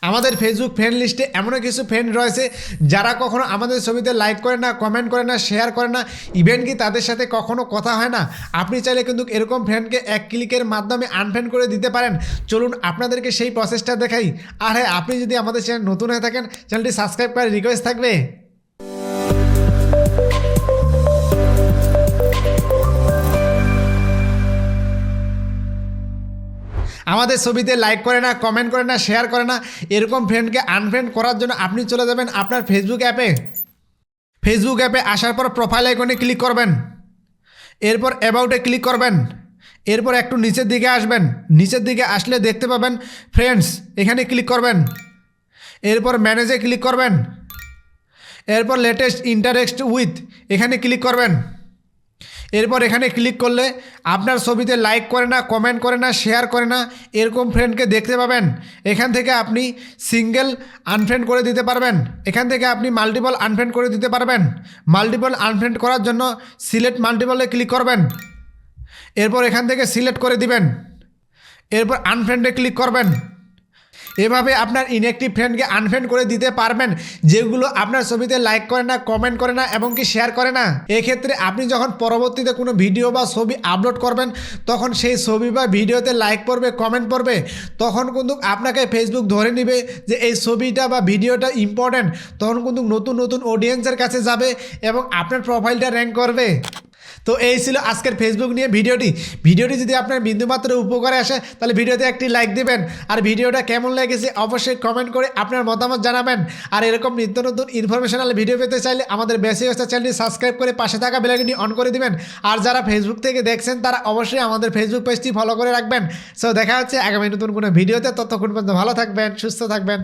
আমাদের Facebook friend লিস্টে এমনও কিছু ফ্রেন্ড রয়েছে যারা কখনো আমাদের ছবিতে লাইক করে না, কমেন্ট করে না, শেয়ার করে না, ইভেন কি তাদের সাথে কখনো কথা হয় না। আপনি চাইলে কিন্তু এরকম ফ্রেন্ডকে এক ক্লিকের মাধ্যমে আনফ্রেন্ড করে দিতে পারেন। চলুন আপনাদেরকে সেই প্রসেসটা দেখাই। আর হ্যাঁ, আপনি যদি আমাদের চ্যানেল নতুন হয়ে থাকেন, চ্যানেলটি সাবস্ক্রাইব করার রিকোয়েস্ট থাকবে। আমাদের ছবিতে লাইক করে না, কমেন্ট করে না, শেয়ার করে না, এরকম ফ্রেন্ডকে আনফ্রেন্ড করার জন্য আপনি চলে যাবেন আপনার ফেসবুক অ্যাপে আসার পর প্রোফাইল আইকনে ক্লিক করবেন, এরপর অ্যাবাউটে ক্লিক করবেন, এরপর একটু নিচের দিকে আসবেন। নিচের দিকে আসলে দেখতে পাবেন ফ্রেন্ডস, এখানে ক্লিক করবেন, এরপর ম্যানেজে ক্লিক করবেন, এরপর লেটেস্ট ইন্টারেক্ট উইথ এখানে ক্লিক করবেন। এরপর এখানে ক্লিক করলে আপনার ছবিতে লাইক করে না, কমেন্ট করে না, শেয়ার করে না এরকম ফ্রেন্ডকে দেখতে পাবেন। এখান থেকে আপনি সিঙ্গেল আনফ্রেন্ড করে দিতে পারবেন, এখান থেকে আপনি মাল্টিপল আনফ্রেন্ড করে দিতে পারবেন। মাল্টিপল আনফ্রেন্ড করার জন্য সিলেক্ট মাল্টিপলে ক্লিক করবেন, এরপর এখান থেকে সিলেক্ট করে দিবেন, এরপর আনফ্রেন্ডে ক্লিক করবেন। এভাবে আপনার ইনঅ্যাক্টিভ ফ্রেন্ডকে আনফ্রেন্ড করে দিতে পারবেন, যেগুলো আপনার ছবিতে লাইক করে না, কমেন্ট করে না এবং কি শেয়ার করে না। এক্ষেত্রে আপনি যখন পরবর্তীতে কোনো ভিডিও বা ছবি আপলোড করবেন, তখন সেই ছবি বা ভিডিওতে লাইক পড়বে, কমেন্ট পড়বে, তখন কিন্তু আপনাকে ফেসবুক ধরে নেবে যে এই ছবিটা বা ভিডিওটা ইম্পর্ট্যান্ট। তখন কিন্তু নতুন নতুন অডিয়েন্সের কাছে যাবে এবং আপনার প্রোফাইলটা র্যাঙ্ক করবে। তো এই ছিল আজকের ফেসবুক নিয়ে ভিডিওটি যদি আপনার বিন্দুমাত্র উপকারে আসে তাহলে ভিডিওতে একটি লাইক দিবেন, আর ভিডিওটা কেমন লেগেছে অবশ্যই কমেন্ট করে আপনার মতামত জানাবেন। আর এরকম নিত্য নতুন ইনফরমেশনাল ভিডিও পেতে চাইলে আমাদের বেসিক স্টার চ্যানেলটি সাবস্ক্রাইব করে পাশে থাকা বেল আইকনটি অন করে দিবেন। আর যারা ফেসবুক থেকে দেখছেন তারা অবশ্যই আমাদের ফেসবুক পেজটি ফলো করে রাখবেন। সো দেখা হচ্ছে আগামী নতুন কোনো ভিডিওতে। ততক্ষণ পর্যন্ত ভালো থাকবেন, সুস্থ থাকবেন।